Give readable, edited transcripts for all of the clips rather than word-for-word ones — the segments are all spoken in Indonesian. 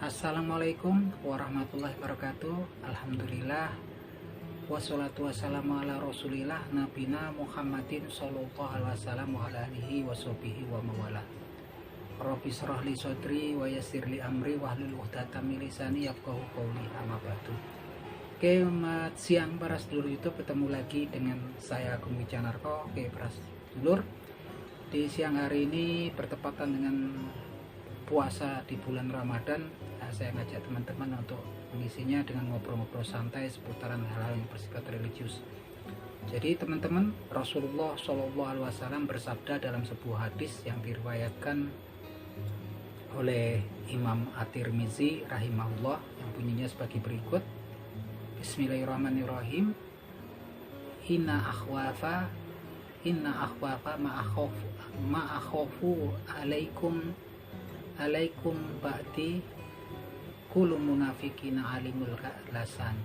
Assalamualaikum warahmatullahi wabarakatuh. Alhamdulillah wassalatu wassalamu ala rasulillah nabina Muhammadin sallallahu alaihi wasallam wa ala alihi wa sahbihi wa mawala. Rabbi shrah li sadri wa yassir li amri wahlul 'uqdatam min lisani yafqahu qawli. Amma ba'du. Oke, selamat siang para sedulur YouTube, ketemu lagi dengan saya Agung Wijanarko. Oke, para sedulur, di siang hari ini bertepatan dengan puasa di bulan Ramadan. Saya ngajak teman-teman untuk mengisinya dengan ngobrol-ngobrol santai seputaran hal-hal yang bersifat religius. Jadi teman-teman, Rasulullah Shallallahu Alaihi Wasallam bersabda dalam sebuah hadis yang diriwayatkan oleh Imam At-Tirmizi rahimahullah, yang bunyinya sebagai berikut: Bismillahirrahmanirrahim. Inna akhwafa ma'akhofu alaikum ba'di kullu munafikina alimul lasan,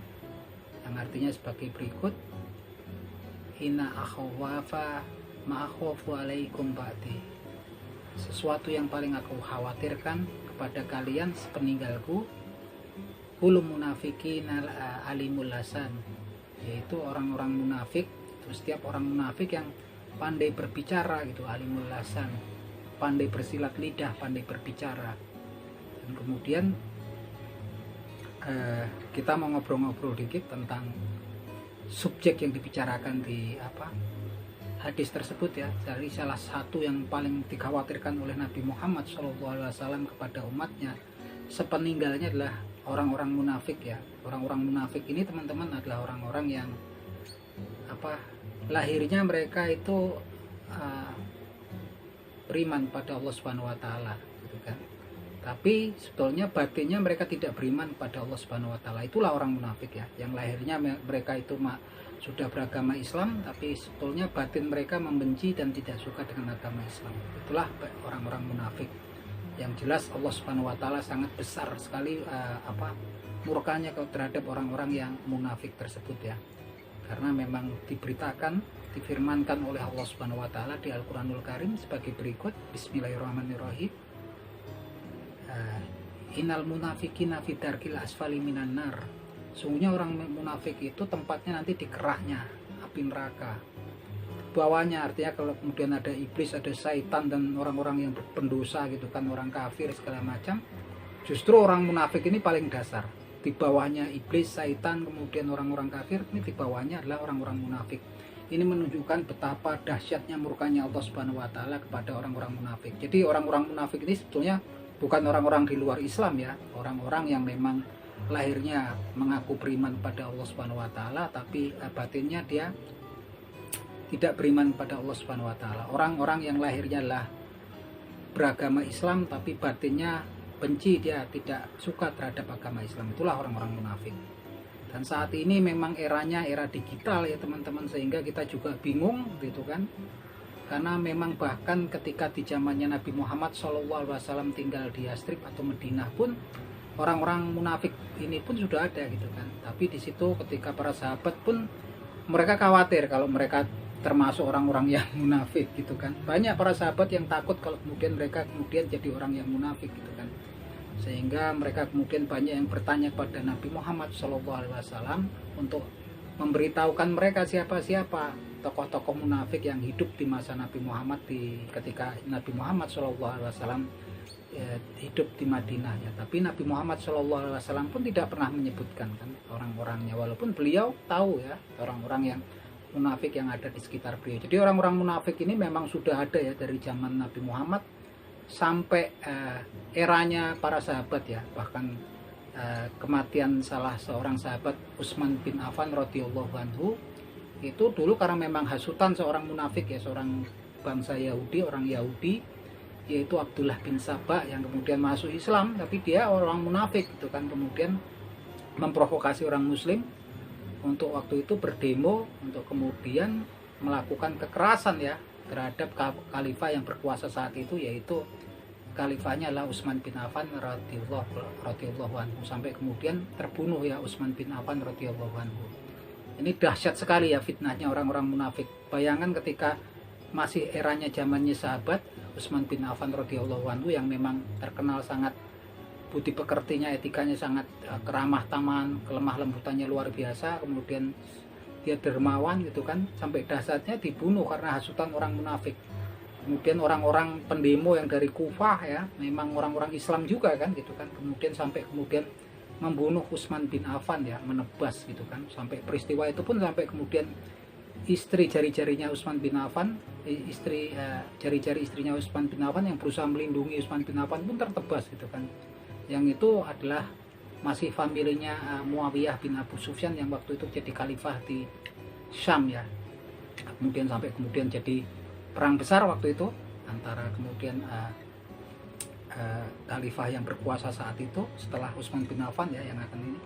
yang artinya sebagai berikut: Inna akhwafa ma'akhofu alaikum ba'di, sesuatu yang paling aku khawatirkan kepada kalian sepeninggalku, kullu munafikina alimul lasan, yaitu orang-orang munafik, itu setiap orang munafik yang pandai berbicara gitu, alimul lasan, pandai bersilat lidah, pandai berbicara. Dan kemudian kita mau ngobrol-ngobrol dikit tentang subjek yang dibicarakan di hadis tersebut ya. Dari salah satu yang paling dikhawatirkan oleh Nabi Muhammad SAW kepada umatnya sepeninggalnya adalah orang-orang munafik ya. Orang-orang munafik ini teman-teman adalah orang-orang yang lahirnya mereka itu beriman pada Allah Subhanahu wa taala gitu kan. Tapi sebetulnya batinnya mereka tidak beriman pada Allah Subhanahu wa taala. Itulah orang munafik ya, yang lahirnya mereka itu sudah beragama Islam, tapi sebetulnya batin mereka membenci dan tidak suka dengan agama Islam. Itulah orang-orang munafik. Yang jelas Allah Subhanahu wa taala sangat besar sekali murkanya terhadap orang-orang yang munafik tersebut ya. Karena memang diberitakan, difirmankan oleh Allah Subhanahu wa taala di Al-Qur'anul Karim sebagai berikut: Bismillahirrahmanirrahim. Innal munafikina fi darkil asfali minan nar. Sungguhnya orang munafik itu tempatnya nanti di kerahnya api neraka. Bawahnya artinya kalau kemudian ada iblis, ada syaitan dan orang-orang yang pendosa gitu kan, orang kafir segala macam. Justru orang munafik ini paling dasar. Di bawahnya iblis, syaitan, kemudian orang-orang kafir, ini di bawahnya adalah orang-orang munafik. Ini menunjukkan betapa dahsyatnya murkanya Allah Subhanahu wa taala kepada orang-orang munafik. Jadi orang-orang munafik ini sebetulnya bukan orang-orang di luar Islam ya, orang-orang yang memang lahirnya mengaku beriman pada Allah Subhanahu wa taala, tapi batinnya dia tidak beriman pada Allah Subhanahu wa taala. Orang-orang yang lahirnya adalah beragama Islam tapi batinnya benci, dia tidak suka terhadap agama Islam. Itulah orang-orang munafik. Dan saat ini memang eranya era digital ya teman-teman, sehingga kita juga bingung gitu kan. Karena memang bahkan ketika di zamannya Nabi Muhammad SAW tinggal di Yastrib atau Madinah pun orang-orang munafik ini pun sudah ada gitu kan. Tapi di situ ketika para sahabat pun mereka khawatir kalau mereka termasuk orang-orang yang munafik gitu kan. Banyak para sahabat yang takut kalau kemudian mereka jadi orang yang munafik gitu kan. Sehingga mereka kemudian banyak yang bertanya kepada Nabi Muhammad SAW untuk memberitahukan mereka siapa-siapa tokoh-tokoh munafik yang hidup di masa Nabi Muhammad, ketika Nabi Muhammad SAW hidup di Madinah ya. Tapi Nabi Muhammad SAW pun tidak pernah menyebutkan kan orang-orangnya, walaupun beliau tahu ya orang-orang yang munafik yang ada di sekitar beliau. Jadi orang-orang munafik ini memang sudah ada ya dari zaman Nabi Muhammad sampai eranya para sahabat ya. Bahkan kematian salah seorang sahabat, Utsman bin Affan radhiyallahu anhu, itu dulu karena memang hasutan seorang munafik ya, seorang bangsa Yahudi, orang Yahudi, yaitu Abdullah bin Sabah, yang kemudian masuk Islam tapi dia orang munafik gitu kan, kemudian memprovokasi orang muslim untuk waktu itu berdemo untuk kemudian melakukan kekerasan ya terhadap khalifah yang berkuasa saat itu, yaitu khalifahnya adalah Utsman bin Affan radhiyallahu anhu, sampai kemudian terbunuh ya Utsman bin Affan radhiyallahu anhu. Ini dahsyat sekali ya fitnahnya orang-orang munafik. Bayangkan ketika masih eranya zamannya sahabat Utsman bin Affan radhiyallahu anhu yang memang terkenal sangat budi pekertinya, etikanya sangat keramah taman, kelemah lembutannya luar biasa, kemudian dia dermawan gitu kan, sampai dasarnya dibunuh karena hasutan orang munafik. Kemudian orang-orang pendemo yang dari Kufah ya, memang orang-orang Islam juga kan gitu kan, kemudian sampai kemudian membunuh Utsman bin Affan ya, menebas gitu kan, sampai peristiwa itu pun sampai kemudian istri jari-jarinya Utsman bin Affan, jari-jari istrinya Utsman bin Affan yang berusaha melindungi Utsman bin Affan pun tertebas gitu kan. Yang itu adalah masih familinya Muawiyah bin Abu Sufyan yang waktu itu jadi khalifah di Syam ya. Kemudian sampai kemudian jadi perang besar waktu itu antara kemudian khalifah yang berkuasa saat itu setelah Utsman bin Affan ya, yang akan ini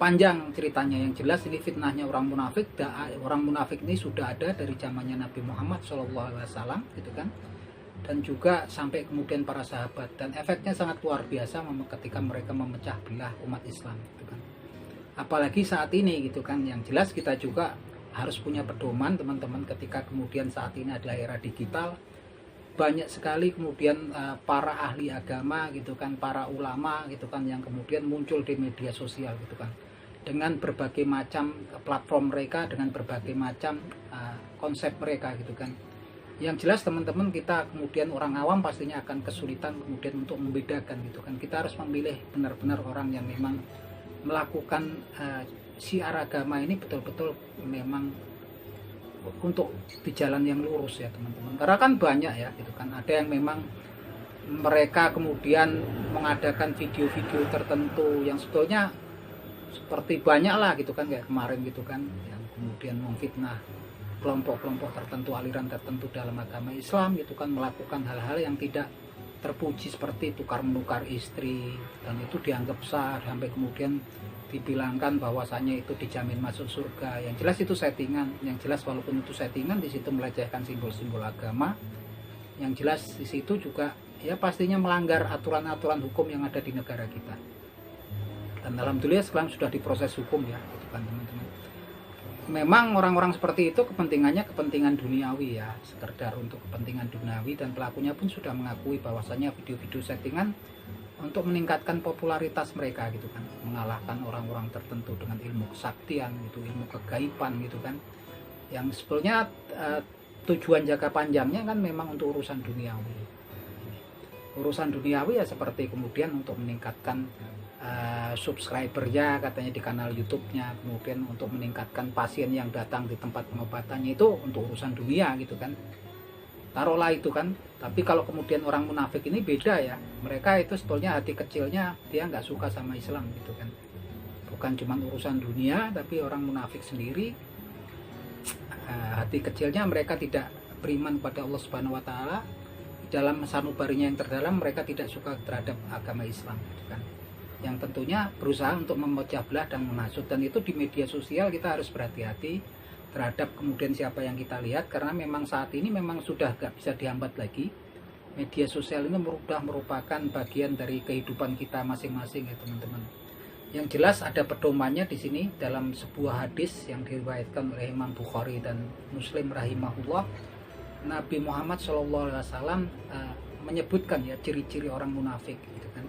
panjang ceritanya. Yang jelas ini fitnahnya orang munafik. Orang munafik ini sudah ada dari zamannya Nabi Muhammad SAW gitu kan, dan juga sampai kemudian para sahabat, dan efeknya sangat luar biasa ketika mereka memecah belah umat Islam gitu kan. Apalagi saat ini gitu kan. Yang jelas kita juga harus punya pedoman teman-teman, ketika kemudian saat ini adalah era digital, banyak sekali kemudian para ahli agama gitu kan, para ulama gitu kan, yang kemudian muncul di media sosial gitu kan, dengan berbagai macam platform mereka, dengan berbagai macam konsep mereka gitu kan. Yang jelas teman-teman, kita kemudian orang awam pastinya akan kesulitan kemudian untuk membedakan gitu kan. Kita harus memilih benar-benar orang yang memang melakukan syiar agama ini betul-betul memang untuk di jalan yang lurus ya teman-teman. Karena kan banyak ya gitu kan, ada yang memang mereka kemudian mengadakan video-video tertentu yang sebetulnya seperti banyak lah gitu kan, kayak kemarin gitu kan, yang kemudian memfitnah kelompok-kelompok tertentu, aliran tertentu dalam agama Islam gitu kan, melakukan hal-hal yang tidak terpuji seperti tukar menukar istri, dan itu dianggap sah, sampai kemudian dibilangkan bahwasanya itu dijamin masuk surga. Yang jelas itu settingan. Yang jelas walaupun itu settingan, di situ melecehkan simbol-simbol agama. Yang jelas di situ juga ya pastinya melanggar aturan-aturan hukum yang ada di negara kita. Dan alhamdulillah sekarang sudah diproses hukum ya gitu kan teman-teman. Memang orang-orang seperti itu kepentingannya kepentingan duniawi ya, sekedar untuk kepentingan duniawi, dan pelakunya pun sudah mengakui bahwasanya video-video settingan untuk meningkatkan popularitas mereka gitu kan, mengalahkan orang-orang tertentu dengan ilmu kesaktian gitu, ilmu kegaiban gitu kan, yang sebetulnya tujuan jangka panjangnya kan memang untuk urusan duniawi. Urusan duniawi ya seperti kemudian untuk meningkatkan subscribernya katanya di kanal YouTube-nya, kemudian untuk meningkatkan pasien yang datang di tempat pengobatannya, itu untuk urusan dunia gitu kan, taruhlah itu kan. Tapi kalau kemudian orang munafik ini beda ya, mereka itu sebetulnya hati kecilnya dia nggak suka sama Islam gitu kan, bukan cuma urusan dunia, tapi orang munafik sendiri hati kecilnya mereka tidak beriman pada Allah Subhanahu Wa Taala. Dalam sanubarinya yang terdalam mereka tidak suka terhadap agama Islam gitu kan, yang tentunya berusaha untuk memecah belah dan menghasut. Dan itu di media sosial kita harus berhati-hati terhadap kemudian siapa yang kita lihat, karena memang saat ini memang sudah gak bisa dihambat lagi. Media sosial ini sudah merupakan bagian dari kehidupan kita masing-masing ya teman-teman. Yang jelas ada pedomannya di sini dalam sebuah hadis yang diriwayatkan oleh Imam Bukhari dan Muslim rahimahullah. Nabi Muhammad SAW menyebutkan ya ciri-ciri orang munafik gitu kan,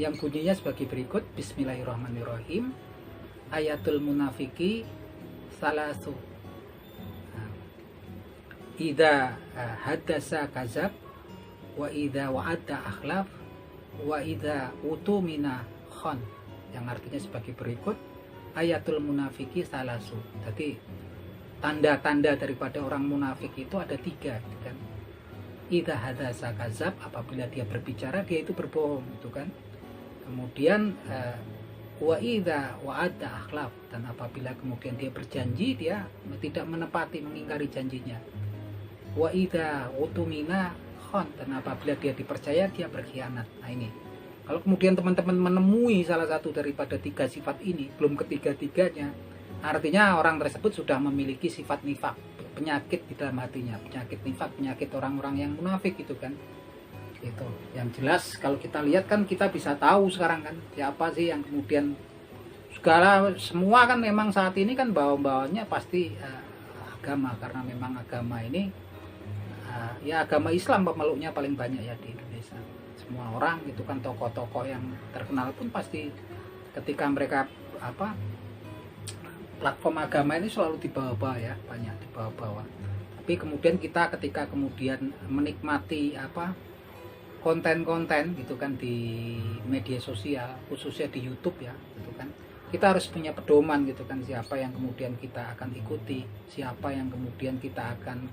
yang bunyinya sebagai berikut. Bismillahirrahmanirrahim. Ayatul munafiki salasu. Idza hadasa kazab, wa idza wa'ada akhlaf, wa idza utumina khon. Yang artinya sebagai berikut. Ayatul munafiki salasu. Jadi tanda-tanda daripada orang munafik itu ada 3 gitu kan. Idza hadasa kazab, apabila dia berbicara dia itu berbohong gitu kan. Kemudian wa idza wa'ada akhlaf, dan apabila kemudian dia berjanji dia tidak menepati, mengingkari janjinya. Wa idza utumina khon, dan apabila dia dipercaya dia berkhianat. Nah ini, kalau kemudian teman-teman menemui salah satu daripada 3 sifat ini, belum ketiga-tiganya, artinya orang tersebut sudah memiliki sifat nifak, penyakit di dalam hatinya, penyakit nifak, penyakit orang-orang yang munafik gitu kan. Itu yang jelas kalau kita lihat kan kita bisa tahu sekarang kan siapa sih yang kemudian semua kan memang saat ini kan bawa-bawanya pasti agama, karena memang agama ini ya agama Islam pemeluknya paling banyak ya di Indonesia. semua orang gitu kan, tokoh-tokoh yang terkenal pun pasti ketika mereka platform agama ini selalu dibawa-bawa ya, banyak dibawa-bawa. Tapi kemudian kita ketika kemudian menikmati konten-konten gitu kan di media sosial, khususnya di YouTube ya gitu kan, kita harus punya pedoman gitu kan, siapa yang kemudian kita akan ikuti, siapa yang kemudian kita akan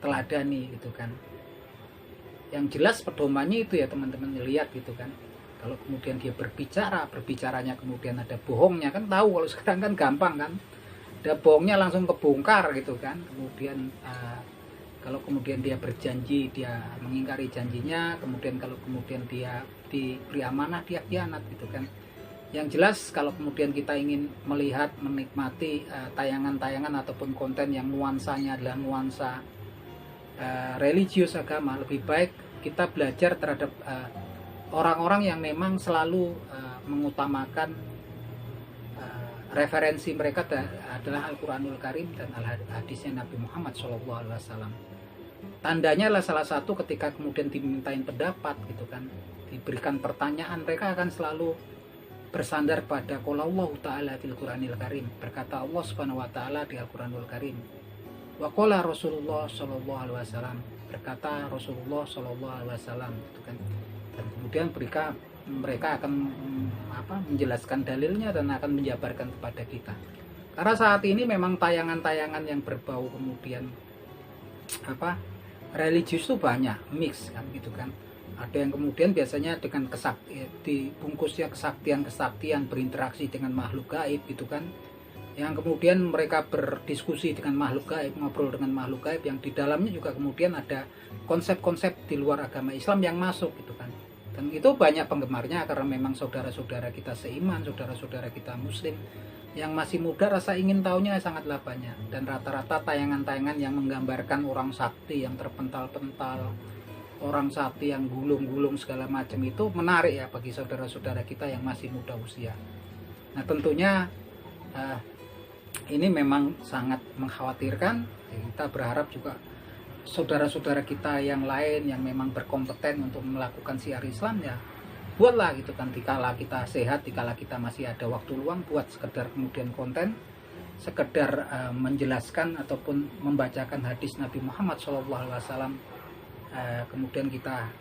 teladani gitu kan. Yang jelas pedomannya itu ya teman-teman lihat gitu kan, kalau kemudian dia berbicaranya kemudian ada bohongnya kan, tahu kalau sekarang kan gampang kan, ada bohongnya langsung kebongkar gitu kan. Kemudian kalau kemudian dia berjanji dia mengingkari janjinya, kemudian kalau kemudian dia diberi amanah dia khianat gitu kan. Yang jelas kalau kemudian kita ingin melihat menikmati tayangan-tayangan ataupun konten yang nuansanya adalah nuansa religius agama, lebih baik kita belajar terhadap orang-orang yang memang selalu mengutamakan referensi mereka adalah Al-Quranul Karim dan hadisnya Nabi Muhammad SAW. Tandanya adalah salah satu ketika kemudian dimintain pendapat gitu kan, diberikan pertanyaan, mereka akan selalu bersandar pada qala Allah Ta'ala fil Quranil Karim, berkata Allah Subhanahu wa taala di Al-Quranul Karim. Wa qala Rasulullah sallallahu alaihi wasallam, berkata Rasulullah sallallahu alaihi wasallam gitu kan. Dan kemudian mereka akan menjelaskan dalilnya dan akan menjabarkan kepada kita. Karena saat ini memang tayangan-tayangan yang berbau kemudian religius itu banyak, mix kan gitu kan. Ada yang kemudian biasanya dengan dibungkusnya kesaktian berinteraksi dengan makhluk gaib gitu kan, yang kemudian mereka berdiskusi dengan makhluk gaib, ngobrol dengan makhluk gaib, yang di dalamnya juga kemudian ada konsep-konsep di luar agama Islam yang masuk gitu kan. Dan itu banyak penggemarnya karena memang saudara-saudara kita seiman, saudara-saudara kita muslim yang masih muda, rasa ingin tahunya sangatlah banyak. Dan rata-rata tayangan-tayangan yang menggambarkan orang sakti yang terpental-pental, orang sakti yang gulung-gulung segala macam, itu menarik ya bagi saudara-saudara kita yang masih muda usia. Nah tentunya ini memang sangat mengkhawatirkan. Kita berharap juga saudara-saudara kita yang lain yang memang berkompeten untuk melakukan syiar Islam ya buatlah gitu kan, dikala kita sehat, dikala kita masih ada waktu luang, buat sekedar kemudian konten, sekedar menjelaskan ataupun membacakan hadis Nabi Muhammad SAW, kemudian kita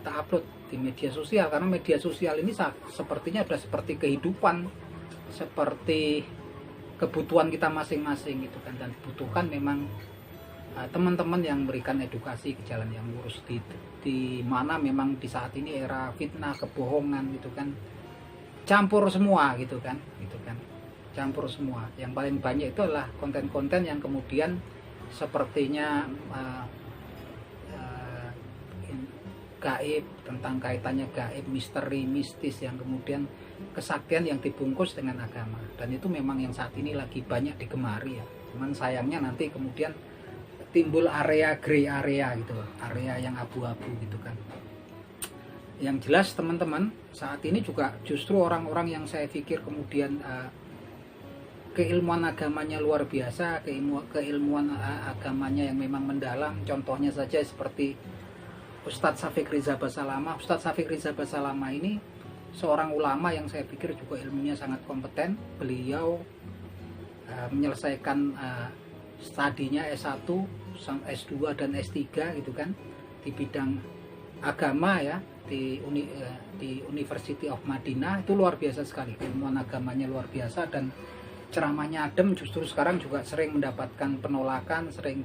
upload di media sosial. Karena media sosial ini sepertinya sudah seperti kehidupan, seperti kebutuhan kita masing-masing gitu kan, dan dibutuhkan memang teman-teman yang memberikan edukasi ke jalan yang lurus, di mana memang di saat ini era fitnah, kebohongan gitu kan, campur semua gitu kan, campur semua. Yang paling banyak itu adalah konten-konten yang kemudian sepertinya gaib, tentang kaitannya gaib, misteri, mistis, yang kemudian kesaktian yang dibungkus dengan agama. Dan itu memang yang saat ini lagi banyak digemari ya. Cuman sayangnya nanti kemudian timbul area grey area gitu, area yang abu-abu gitu kan. Yang jelas teman-teman, saat ini juga justru orang-orang yang saya pikir kemudian keilmuan agamanya luar biasa, keilmuan agamanya yang memang mendalam. Contohnya saja seperti Ustadz Syafiq Riza Basalamah. Ustadz Syafiq Riza Basalamah ini seorang ulama yang saya pikir juga ilmunya sangat kompeten. Beliau menyelesaikan studinya S1, S2 dan S3 gitu kan, di bidang agama ya, di University of Madinah. Itu luar biasa sekali, keilmuan agamanya luar biasa, dan ceramahnya adem. Justru sekarang juga sering mendapatkan penolakan, sering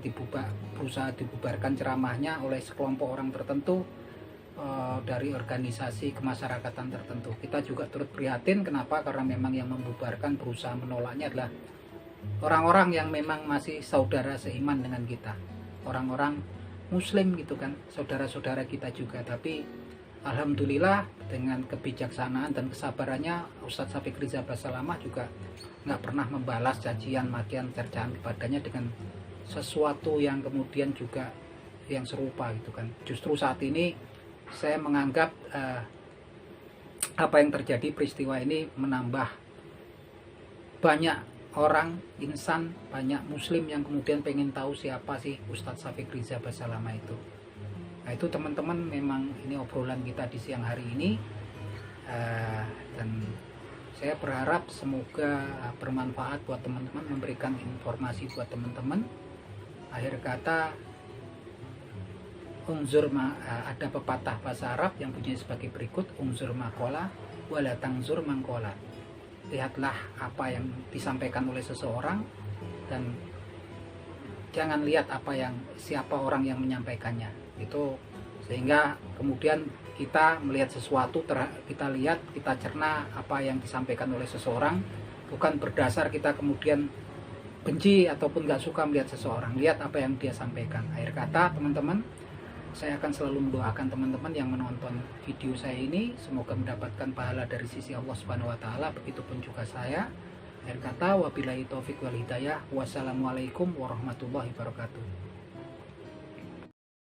berusaha dibubarkan ceramahnya oleh sekelompok orang tertentu, dari organisasi kemasyarakatan tertentu. Kita juga turut prihatin. Kenapa? Karena memang yang membubarkan, berusaha menolaknya adalah orang-orang yang memang masih saudara seiman dengan kita, orang-orang muslim gitu kan, saudara-saudara kita juga. Tapi alhamdulillah dengan kebijaksanaan dan kesabarannya Ustadz Syafiq Riza Basalamah juga nggak pernah membalas cacian, makian, cercaan kepadanya dengan sesuatu yang kemudian juga yang serupa gitu kan. Justru saat ini saya menganggap apa yang terjadi, peristiwa ini menambah banyak orang, insan, banyak muslim yang kemudian pengen tahu siapa sih Ustadz Syafiq Riza Basalamah itu. Nah itu teman-teman, memang ini obrolan kita di siang hari ini, dan saya berharap semoga bermanfaat buat teman-teman, memberikan informasi buat teman-teman. Akhir kata, ada pepatah bahasa Arab yang bunyinya sebagai berikut: unzur makola wala tangzur mangkola. Lihatlah apa yang disampaikan oleh seseorang dan jangan lihat siapa orang yang menyampaikannya. Itu sehingga kemudian kita melihat sesuatu, kita lihat, kita cerna apa yang disampaikan oleh seseorang, bukan berdasar kita kemudian benci ataupun nggak suka melihat seseorang. Lihat apa yang dia sampaikan. Akhir kata teman-teman, saya akan selalu mendoakan teman-teman yang menonton video saya ini semoga mendapatkan pahala dari sisi Allah Subhanahu wa taala, begitupun juga saya. Akhir kata, wabillahi taufik wal hidayah. Wassalamualaikum warahmatullahi wabarakatuh.